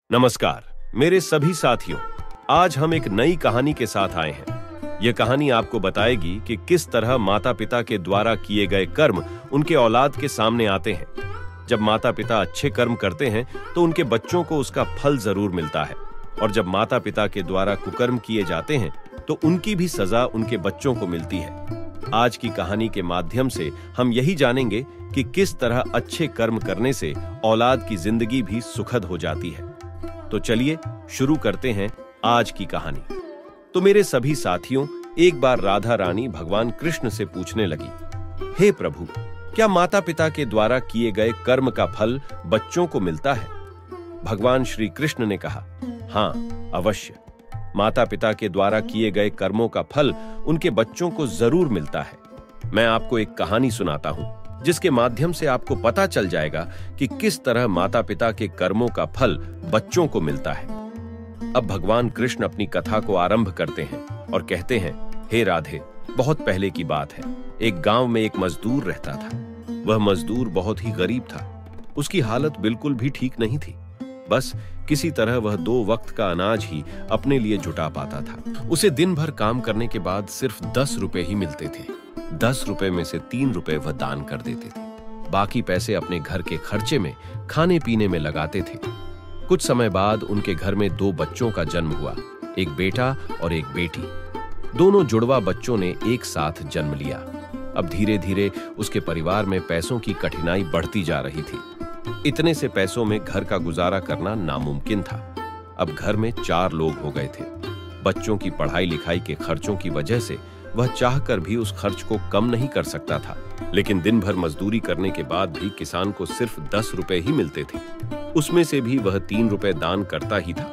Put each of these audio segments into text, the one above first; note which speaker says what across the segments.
Speaker 1: नमस्कार मेरे सभी साथियों। आज हम एक नई कहानी के साथ आए हैं। यह कहानी आपको बताएगी कि किस तरह माता पिता के द्वारा किए गए कर्म उनके औलाद के सामने आते हैं। जब माता पिता अच्छे कर्म करते हैं तो उनके बच्चों को उसका फल जरूर मिलता है, और जब माता पिता के द्वारा कुकर्म किए जाते हैं तो उनकी भी सजा उनके बच्चों को मिलती है। आज की कहानी के माध्यम से हम यही जानेंगे कि किस तरह अच्छे कर्म करने से औलाद की जिंदगी भी सुखद हो जाती है। तो चलिए शुरू करते हैं आज की कहानी। तो मेरे सभी साथियों, एक बार राधा रानी भगवान कृष्ण से पूछने लगी, हे प्रभु, क्या माता पिता के द्वारा किए गए कर्म का फल बच्चों को मिलता है? भगवान श्री कृष्ण ने कहा, हाँ अवश्य। माता पिता के द्वारा किए गए कर्मों का फल उनके बच्चों को जरूर मिलता है। मैं आपको एक कहानी सुनाता हूं जिसके माध्यम से आपको पता चल जाएगा कि किस तरह माता पिता के कर्मों का फल बच्चों को मिलता है। अब भगवान कृष्ण अपनी कथा को आरंभ करते हैं और कहते हैं, हे राधे, बहुत पहले की बात है। एक गांव में एक मजदूर रहता था। वह मजदूर बहुत ही गरीब था। उसकी हालत बिल्कुल भी ठीक नहीं थी। बस किसी तरह वह 2 वक्त का अनाज ही अपने लिए जुटा पाता था। उसे दिन भर काम करने के बाद सिर्फ 10 रुपए ही मिलते थे। 10 रुपए में से 3 रुपए वह दान कर देते थे। बाकी पैसे अपने घर के खर्चे में, खाने पीने में लगाते थे। कुछ समय बाद उनके घर में 2 बच्चों का जन्म हुआ, एक बेटा और एक बेटी। दोनों जुड़वा बच्चों ने एक साथ जन्म लिया। अब धीरे धीरे उसके परिवार में पैसों की कठिनाई बढ़ती जा रही थी। इतने से पैसों में घर का गुजारा करना नामुमकिन था। अब घर में 4 लोग हो गए थे। बच्चों की पढ़ाई लिखाई के खर्चों की वजह से वह चाहकर भी उस खर्च को कम नहीं कर सकता था। लेकिन दिन भर मजदूरी करने के बाद भी किसान को सिर्फ 10 रुपए ही मिलते थे। उसमें से भी वह 3 रुपए दान करता ही था।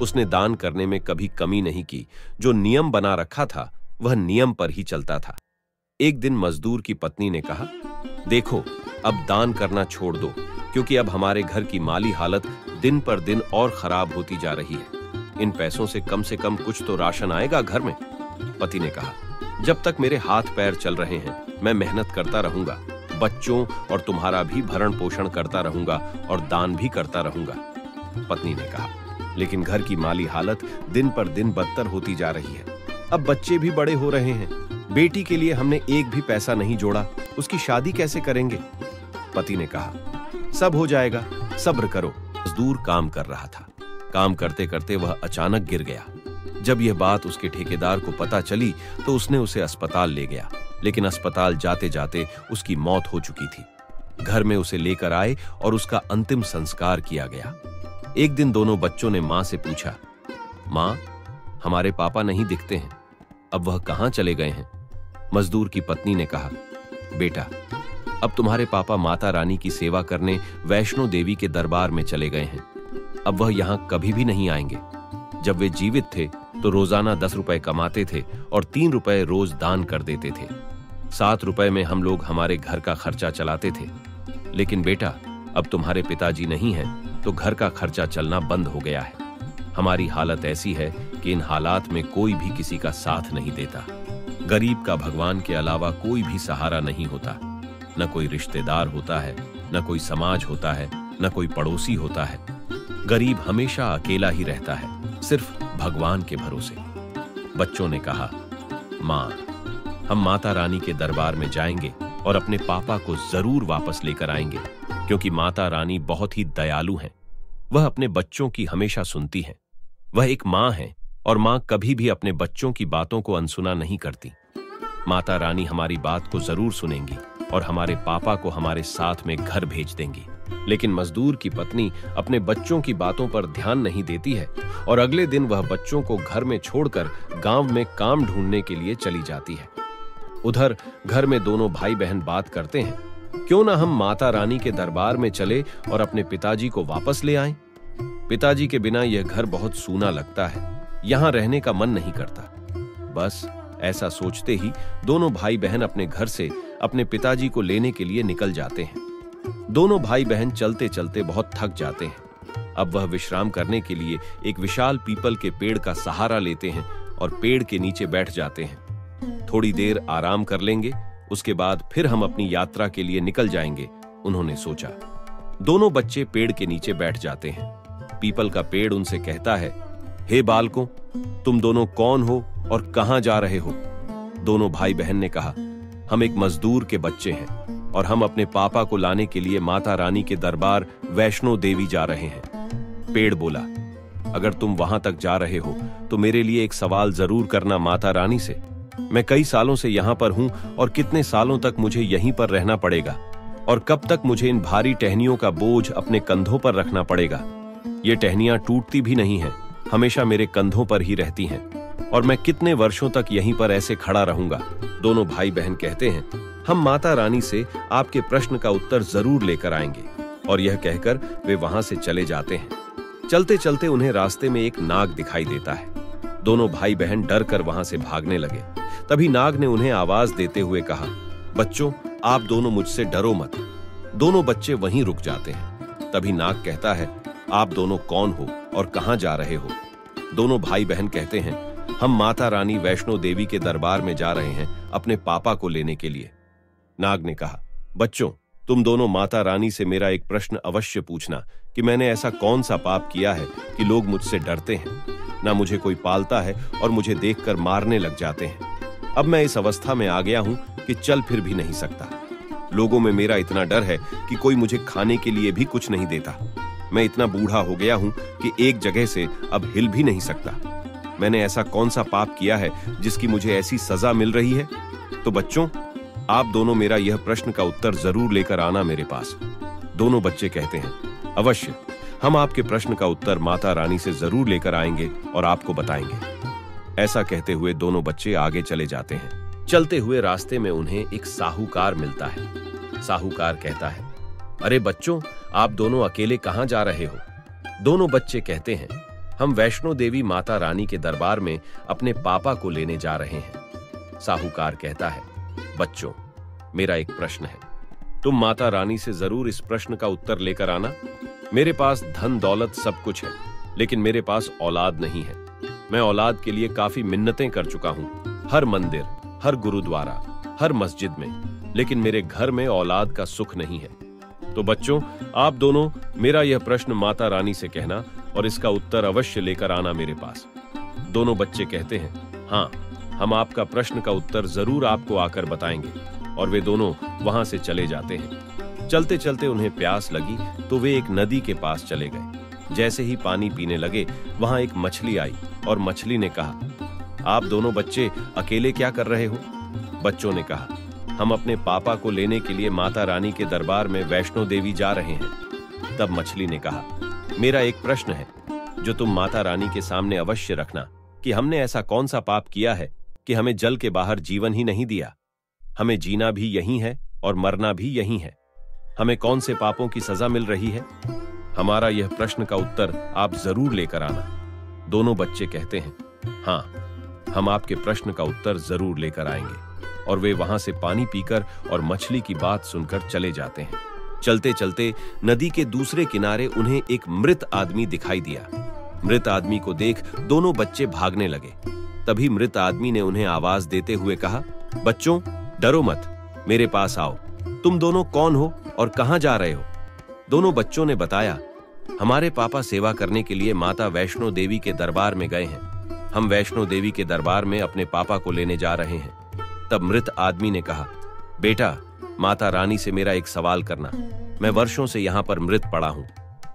Speaker 1: उसने दान करने में कभी कमी नहीं की। जो नियम बना रखा था वह नियम पर ही चलता था। एक दिन मजदूर की पत्नी ने कहा, देखो, अब दान करना छोड़ दो, क्योंकि अब हमारे घर की माली हालत दिन पर दिन और खराब होती जा रही है। इन पैसों से कम कुछ तो राशन आएगा घर में। पति ने कहा, जब तक मेरे हाथ पैर चल रहे हैं मैं मेहनत करता रहूंगा, बच्चों और तुम्हारा भी भरण पोषण करता रहूंगा और दान भी करता रहूंगा। पत्नी ने कहा, लेकिन घर की माली हालत दिन पर दिन बदतर होती जा रही है। अब बच्चे भी बड़े हो रहे हैं। बेटी के लिए हमने एक भी पैसा नहीं जोड़ा, उसकी शादी कैसे करेंगे? पति ने कहा, सब हो जाएगा, सब्र करो। मजदूर काम कर रहा था। काम करते करते वह अचानक गिर गया। जब यह बात उसके ठेकेदार को पता चली तो उसने उसे अस्पताल ले गया, लेकिन अस्पताल जाते जाते उसकी मौत हो चुकी थी। घर में उसे लेकर आए और उसका अंतिम संस्कार किया गया। एक दिन दोनों बच्चों ने मां से पूछा, मां, हमारे पापा नहीं दिखते हैं, अब वह कहां चले गए हैं? मजदूर की पत्नी ने कहा, बेटा, अब तुम्हारे पापा माता रानी की सेवा करने वैष्णो देवी के दरबार में चले गए हैं। अब वह यहां कभी भी नहीं आएंगे। जब वे जीवित थे तो रोजाना 10 रुपए कमाते थे और 3 रुपए रोज दान कर देते थे। 7 रुपए में हम लोग हमारे घर का खर्चा चलाते थे। लेकिन बेटा, अब तुम्हारे पिताजी नहीं हैं तो घर का खर्चा चलना बंद हो गया है। हमारी हालत ऐसी है कि इन हालात में कोई भी किसी का साथ नहीं देता। गरीब का भगवान के अलावा कोई भी सहारा नहीं होता। न कोई रिश्तेदार होता है, न कोई समाज होता है, न कोई पड़ोसी होता है। गरीब हमेशा अकेला ही रहता है, सिर्फ भगवान के भरोसे। बच्चों ने कहा, मां, हम माता रानी के दरबार में जाएंगे और अपने पापा को जरूर वापस लेकर आएंगे, क्योंकि माता रानी बहुत ही दयालु हैं। वह अपने बच्चों की हमेशा सुनती हैं। वह एक मां है और मां कभी भी अपने बच्चों की बातों को अनसुना नहीं करती। माता रानी हमारी बात को जरूर सुनेंगी और हमारे पापा को हमारे साथ में घर भेज देंगी। लेकिन मजदूर की पत्नी अपने बच्चों की बातों पर ध्यान नहीं देती है और अगले दिन वह बच्चों को घर में छोड़कर गांव में काम ढूंढने के लिए चली जाती है। उधर घर में दोनों भाई बहन बात करते हैं, क्यों ना हम माता रानी के दरबार में चले और अपने पिताजी को वापस ले आएं? पिताजी के बिना यह घर बहुत सूना लगता है, यहां रहने का मन नहीं करता। बस ऐसा सोचते ही दोनों भाई बहन अपने घर से अपने पिताजी को लेने के लिए निकल जाते हैं। दोनों भाई बहन चलते चलते बहुत थक जाते हैं। अब वह विश्राम करने के लिए एक विशाल पीपल के पेड़ का सहारा लेते हैं और पेड़ के नीचे बैठ जाते हैं। थोड़ी देर आराम कर लेंगे, उसके बाद फिर हम अपनी यात्रा के लिए निकल जाएंगे, उन्होंने सोचा। दोनों बच्चे पेड़ के नीचे बैठ जाते हैं। पीपल का पेड़ उनसे कहता है, हे बालकों, तुम दोनों कौन हो और कहां जा रहे हो? दोनों भाई बहन ने कहा, हम एक मजदूर के बच्चे हैं और हम अपने पापा को लाने के लिए माता रानी के दरबार वैष्णो देवी जा रहे हैं। पेड़ बोला, अगर तुम वहां तक जा रहे हो तो मेरे लिए एक सवाल जरूर करना माता रानी से। मैं कई सालों से यहां पर हूं और कितने सालों तक मुझे यहीं पर रहना पड़ेगा और कब तक मुझे इन भारी टहनियों का बोझ अपने कंधों पर रखना पड़ेगा। ये टहनियां टूटती भी नहीं हैं, हमेशा मेरे कंधों पर ही रहती हैं और मैं कितने वर्षों तक यहीं पर ऐसे खड़ा रहूंगा। दोनों भाई बहन कहते हैं, हम माता रानी से आपके प्रश्न का उत्तर जरूर लेकर आएंगे। और यह कहकर वे वहां से चले जाते हैं। चलते चलते उन्हें रास्ते में एक नाग दिखाई देता है। दोनों भाई बहन डर कर वहां से भागने लगे। तभी नाग ने उन्हें आवाज देते हुए कहा, बच्चों, आप दोनों मुझसे डरो मत। दोनों बच्चे वहीं रुक जाते हैं। तभी नाग कहता है, आप दोनों कौन हो और कहां जा रहे हो? दोनों भाई बहन कहते हैं, हम माता रानी वैष्णो देवी के दरबार में जा रहे हैं अपने पापा को लेने के लिए। नाग ने कहा, बच्चों, तुम दोनों माता रानी से मेरा एक प्रश्न अवश्य पूछना कि मैंने ऐसा कौन सा पाप किया है कि लोग मुझसे डरते हैं। ना मुझे कोई पालता है और मुझे देखकर मारने लग जाते हैं। अब मैं इस अवस्था में आ गया हूं कि चल फिर भी नहीं सकता। लोगों में मेरा इतना डर है कि कोई मुझे खाने के लिए भी कुछ नहीं देता। मैं इतना बूढ़ा हो गया हूं कि एक जगह से अब हिल भी नहीं सकता। मैंने ऐसा कौन सा पाप किया है जिसकी मुझे ऐसी सजा मिल रही है? तो बच्चों, आप दोनों मेरा यह प्रश्न का उत्तर जरूर लेकर आना मेरे पास। दोनों बच्चे कहते हैं, अवश्य, हम आपके प्रश्न का उत्तर माता रानी से जरूर लेकर आएंगे और आपको बताएंगे। ऐसा कहते हुए दोनों बच्चे आगे चले जाते हैं। चलते हुए रास्ते में उन्हें एक साहूकार मिलता है। साहूकार कहता है, अरे बच्चों, आप दोनों अकेले कहां जा रहे हो? दोनों बच्चे कहते हैं, हम वैष्णो देवी माता रानी के दरबार में अपने पापा को लेने जा रहे हैं। साहूकार कहता है, बच्चों, मेरा एक प्रश्न है, तुम माता रानी से जरूर इस प्रश्न का उत्तर लेकर आना। मेरे पास धन दौलत सब कुछ है, लेकिन मेरे पास औलाद नहीं है। मैं औलाद के लिए काफी मिन्नतें कर चुका हूं, हर मंदिर, हर गुरुद्वारा, हर मस्जिद में, लेकिन मेरे घर में औलाद का सुख नहीं है। तो बच्चों, आप दोनों मेरा यह प्रश्न माता रानी से कहना और इसका उत्तर अवश्य लेकर आना मेरे पास। दोनों बच्चे कहते हैं, हाँ, हम आपका प्रश्न का उत्तर जरूर आपको आकर बताएंगे। और वे दोनों वहां से चले जाते हैं। चलते चलते उन्हें प्यास लगी तो वे एक नदी के पास चले गए। जैसे ही पानी पीने लगे, वहां एक मछली आई और मछली ने कहा, आप दोनों बच्चे अकेले क्या कर रहे हो? बच्चों ने कहा, हम अपने पापा को लेने के लिए माता रानी के दरबार में वैष्णो देवी जा रहे हैं। तब मछली ने कहा, मेरा एक प्रश्न है जो तुम माता रानी के सामने अवश्य रखना कि हमने ऐसा कौन सा पाप किया है कि हमें जल के बाहर जीवन ही नहीं दिया। हमें जीना भी यहीं है और मरना भी यहीं है। हमें कौन से पापों की सजा मिल रही है? हमारा यह प्रश्न का उत्तर आप जरूर लेकर आना। दोनों बच्चे कहते हैं, हाँ, हम आपके प्रश्न का उत्तर जरूर लेकर आएंगे। और वे वहां से पानी पीकर और मछली की बात सुनकर चले जाते हैं। चलते चलते नदी के दूसरे किनारे उन्हें एक मृत आदमी दिखाई दिया। मृत आदमी को देख दोनों बच्चे भागने लगे। तभी मृत आदमी ने उन्हें आवाज देते हुए कहा, बच्चों, डरो मत, मेरे पास आओ। तुम दोनों कौन हो और कहां जा रहे हो? दोनों बच्चों ने बताया, हमारे पापा सेवा करने के लिए माता वैष्णो देवी के दरबार में गए हैं। हम वैष्णो देवी के दरबार में अपने पापा को लेने जा रहे हैं। तब मृत आदमी ने कहा, बेटा, माता रानी से मेरा एक सवाल करना। मैं वर्षों से यहाँ पर मृत पड़ा हूँ।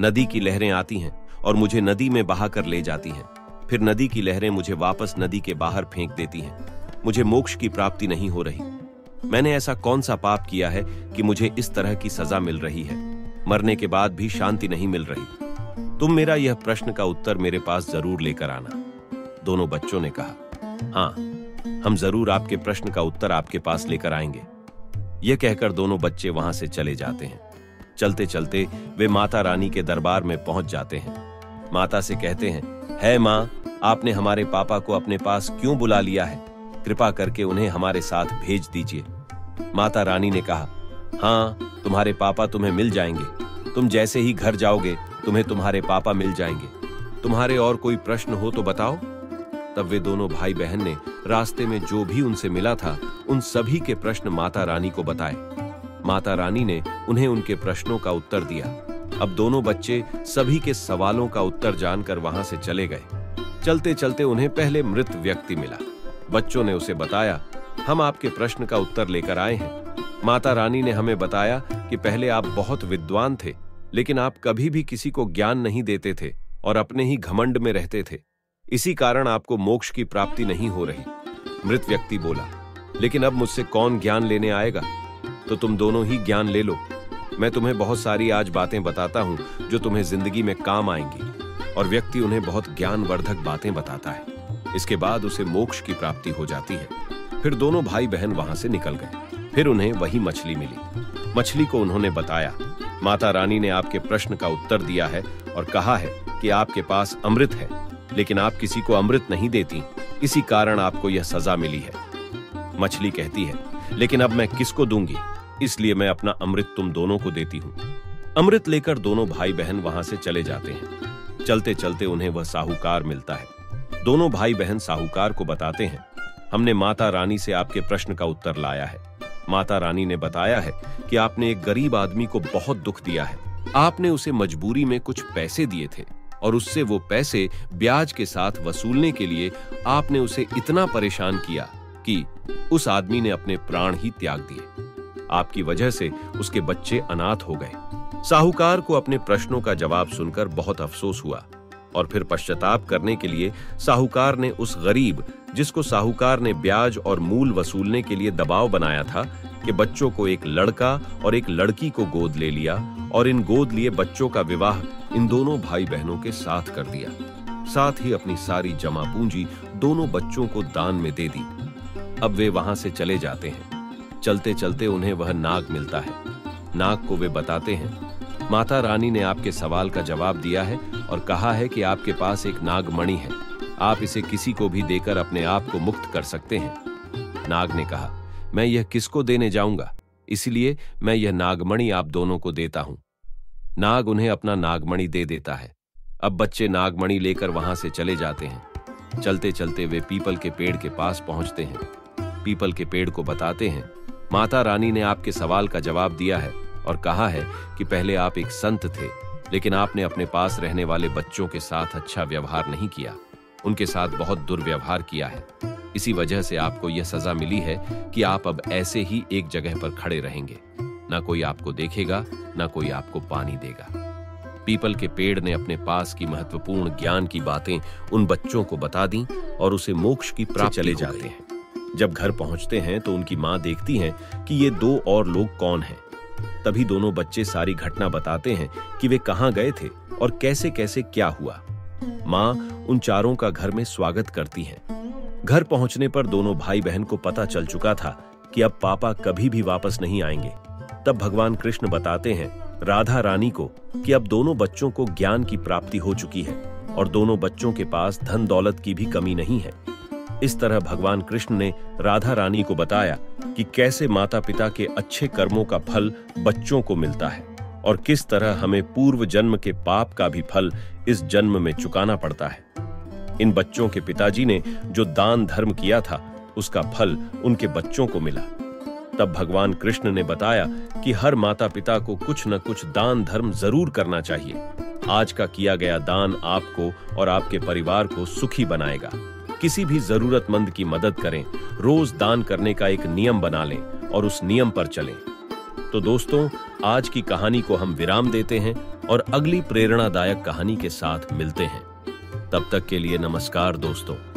Speaker 1: नदी की लहरें आती हैं और मुझे नदी में बहाकर ले जाती हैं। फिर नदी की लहरें मुझे वापस नदी के बाहर फेंक देती हैं। मुझे मोक्ष की प्राप्ति नहीं हो रही। मैंने ऐसा कौन सा पाप किया है कि मुझे इस तरह की सजा मिल रही है? मरने के बाद भी शांति नहीं मिल रही। तुम मेरा यह प्रश्न का उत्तर मेरे पास जरूर लेकर आना। दोनों बच्चों ने कहा, हाँ, हम जरूर आपके प्रश्न का उत्तर आपके पास लेकर आएंगे। यह कहकर दोनों बच्चे वहां से चले जाते हैं। चलते चलते वे माता रानी के दरबार में पहुंच जाते हैं। माता से कहते हैं, है माँ, आपने हमारे पापा को अपने पास क्यों बुला लिया है? कृपा करके उन्हें हमारे साथ भेज दीजिए। माता रानी ने कहा, हाँ, तुम्हारे पापा तुम्हें मिल जाएंगे। तुम जैसे ही घर जाओगे तुम्हें तुम्हारे पापा मिल जाएंगे। तुम्हारे और कोई प्रश्न हो तो बताओ। तब वे दोनों भाई बहन ने रास्ते में जो भी उनसे मिला था उन सभी के प्रश्न माता रानी को बताए। माता रानी ने उन्हें उनके प्रश्नों का उत्तर दिया। अब दोनों बच्चे सभी के सवालों का उत्तर जानकर वहां से चले गए। चलते चलते उन्हें पहले मृत व्यक्ति मिला। बच्चों ने उसे बताया, हम आपके प्रश्न का उत्तर लेकर आए हैं। माता रानी ने हमें बताया कि पहले आप बहुत विद्वान थे, लेकिन आप कभी भी किसी को ज्ञान नहीं देते थे और अपने ही घमंड में रहते थे। इसी कारण आपको मोक्ष की प्राप्ति नहीं हो रही। मृत व्यक्ति बोला, लेकिन अब मुझसे कौन ज्ञान लेने आएगा? तो तुम दोनों ही ज्ञान ले लो। मैं तुम्हें बहुत सारी आज बातें बताता हूं जो तुम्हें जिंदगी में काम आएंगी। और व्यक्ति उन्हें बहुत ज्ञानवर्धक बातें बताता है। इसके बाद उसे मोक्ष की प्राप्ति हो जाती है। फिर दोनों भाई बहन वहां से निकल गए। फिर उन्हें वही मछली मिली। मछली को उन्होंने बताया, माता रानी ने आपके प्रश्न का उत्तर दिया है और कहा है कि आपके पास अमृत है, लेकिन आप किसी को अमृत नहीं देती, इसी कारण आपको यह सजा मिली है। मछली कहती है, लेकिन अब मैं किसको दूंगी? इसलिए मैं अपना अमृत तुम दोनों को देती हूं। अमृत लेकर दोनों भाई बहन वहां से चले जाते हैं। चलते चलते उन्हें वह साहूकार मिलता है। दोनों भाई बहन साहूकार को बताते हैं, हमने माता रानी से आपके प्रश्न का उत्तर लाया है। माता रानी ने बताया है कि आपने एक गरीब आदमी को बहुत दुख दिया है। आपने उसे मजबूरी में कुछ पैसे दिए थे और उससे वो पैसे ब्याज के साथ वसूलने के लिए आपने उसे इतना परेशान किया कि उस आदमी ने अपने प्राण ही त्याग दिए। आपकी वजह से उसके बच्चे अनाथ हो गए। साहूकार को अपने प्रश्नों का जवाब सुनकर बहुत अफसोस हुआ और फिर पश्चाताप करने के लिए साहूकार ने उस गरीब, जिसको साहूकार ने ब्याज और मूल वसूलने के लिए दबाव बनाया था, कि बच्चों को एक लड़का और एक लड़की को गोद ले लिया और इन गोद लिए बच्चों का विवाह इन दोनों भाई बहनों के साथ कर दिया। साथ ही अपनी सारी जमा पूंजी दोनों बच्चों को दान में दे दी। अब वे वहां से चले जाते हैं। चलते चलते उन्हें वह नाग मिलता है। नाग को वे बताते हैं, माता रानी ने आपके सवाल का जवाब दिया है और कहा है कि आपके पास एक नागमणि है। आप इसे किसी को भी देकर अपने आप को मुक्त कर सकते हैं। नाग ने कहा, मैं यह किसको देने जाऊंगा, इसलिए मैं यह नागमणि आप दोनों को देता हूं। नाग उन्हें अपना नागमणि दे देता है। अब बच्चे नागमणि लेकर वहां से चले जाते हैं। चलते चलते वे पीपल के पेड़ के पास पहुंचते हैं। पीपल के पेड़ को बताते हैं, माता रानी ने आपके सवाल का जवाब दिया है और कहा है कि पहले आप एक संत थे, लेकिन आपने अपने पास रहने वाले बच्चों के साथ अच्छा व्यवहार नहीं किया, उनके साथ बहुत दुर्व्यवहार किया है। इसी वजह से आपको यह सजा मिली है कि आप अब ऐसे ही एक जगह पर खड़े रहेंगे। ना कोई आपको देखेगा, ना कोई आपको पानी देगा। पीपल के पेड़ ने अपने पास की महत्वपूर्ण ज्ञान की बातें उन बच्चों को बता दी और उसे मोक्ष की प्राप्ति चले जाते हैं। जब घर पहुंचते हैं तो उनकी मां देखती हैं कि ये दो और लोग कौन हैं। तभी दोनों बच्चे सारी घटना बताते हैं कि वे कहां गए थे और कैसे कैसे क्या हुआ। मां उन चारों का घर में स्वागत करती हैं। घर पहुंचने पर दोनों भाई बहन को पता चल चुका था कि अब पापा कभी भी वापस नहीं आएंगे। तब भगवान कृष्ण बताते हैं राधा रानी को कि अब दोनों बच्चों को ज्ञान की प्राप्ति हो चुकी है और दोनों बच्चों के पास धन दौलत की भी कमी नहीं है। इस तरह भगवान कृष्ण ने राधा रानी को बताया कि कैसे माता पिता के अच्छे कर्मों का फल बच्चों को मिलता है और किस तरह हमें पूर्व जन्म के पाप का भी फल इस जन्म में चुकाना पड़ता है। इन बच्चों के पिताजी ने जो दान धर्म किया था उसका फल उनके बच्चों को मिला। तब भगवान कृष्ण ने बताया कि हर माता पिता को कुछ न कुछ दान धर्म जरूर करना चाहिए। आज का किया गया दान आपको और आपके परिवार को सुखी बनाएगा। किसी भी जरूरतमंद की मदद करें, रोज दान करने का एक नियम बना लें और उस नियम पर चलें। तो दोस्तों, आज की कहानी को हम विराम देते हैं और अगली प्रेरणादायक कहानी के साथ मिलते हैं। तब तक के लिए नमस्कार दोस्तों।